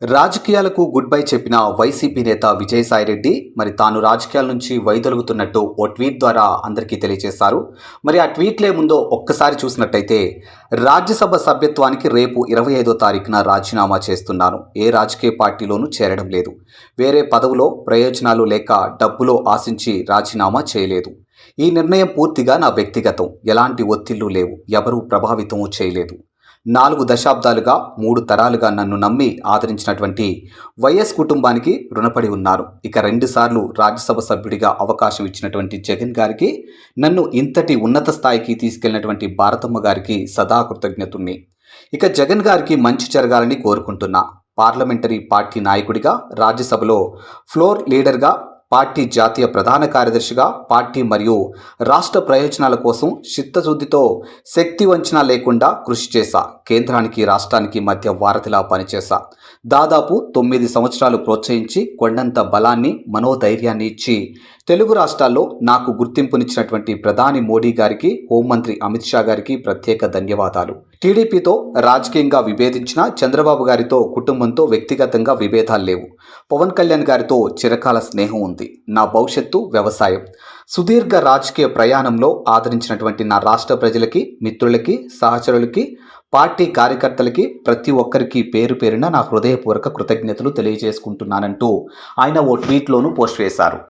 రాజకీయాలకు good bye చెప్పిన YCP నేత విజయసాయిరెడ్డి మరి తాను రాజకీయాల నుంచి వైదొలుగుతున్నట్టు ఓ ట్వీట్ ద్వారా అందరికీ తెలియజేశారు. మరి ఆ ట్వీట్లే ముందో ఒక్కసారి చూసినట్టయితే, రాజ్యసభ సభ్యత్వానికి రేపు 25వ తారీఖున రాజీనామా చేస్తున్నాను. ఏ రాజకీయ పార్టీలోనూ చేరడం లేదు. వేరే పదవులో ప్రయోజనాలు లేక డబ్బులో ఆశించి రాజీనామా చేయలేదు. ఈ నిర్ణయం పూర్తిగా నా వ్యక్తిగతం. ఎలాంటి ఒత్తిళ్లు లేవు. ఎవరూ ప్రభావితం చేయలేదు. 4 దశాబ్దాలుగా 3 తరాలుగా నన్ను నమ్మి ఆదరించినటువంటి వైఎస్ కుటుంబానికి రుణపడి ఉన్నారు. ఇక 2 సార్లు రాజ్యసభ సభ్యుడిగా అవకాశం ఇచ్చినటువంటి జగన్ గారికి, నన్ను ఇంతటి ఉన్నత స్థాయికి తీసుకెళ్లినటువంటి భారతమ్మ గారికి సదా కృతజ్ఞతుణ్ణి. ఇక జగన్ గారికి మంచి జరగాలని కోరుకుంటున్నా. పార్లమెంటరీ పార్టీ నాయకుడిగా, రాజ్యసభలో ఫ్లోర్ లీడర్గా, పార్టీ జాతీయ ప్రధాన కార్యదర్శిగా పార్టీ మరియు రాష్ట్ర ప్రయోజనాల కోసం చిత్తశుద్ధితో శక్తి వంచన లేకుండా కృషి చేశా. కేంద్రానికి రాష్ట్రానికి మధ్య వారధిలా పనిచేశా. దాదాపు 9 సంవత్సరాలు ప్రోత్సహించి కొండంత బలాన్ని, మనోధైర్యాన్ని ఇచ్చి తెలుగు రాష్ట్రాల్లో నాకు గుర్తింపునిచ్చినటువంటి ప్రధాని మోడీ గారికి, హోంమంత్రి అమిత్ షా గారికి ప్రత్యేక ధన్యవాదాలు. టీడీపీతో రాజకీయంగా విభేదించిన చంద్రబాబు గారితో కుటుంబంతో వ్యక్తిగతంగా విభేదాలు లేవు. పవన్ కళ్యాణ్ గారితో చిరకాల స్నేహం ఉంది. నా భవిష్యత్తు వ్యవసాయం. సుదీర్ఘ రాజకీయ ప్రయాణంలో ఆదరించినటువంటి నా రాష్ట్ర ప్రజలకి, మిత్రులకి, సహచరులకి, పార్టీ కార్యకర్తలకి ప్రతి ఒక్కరికి పేరు పేరున నా హృదయపూర్వక కృతజ్ఞతలు తెలియజేసుకుంటున్నానంటూ ఆయన ఓ ట్వీట్లోనూ పోస్ట్ చేశారు.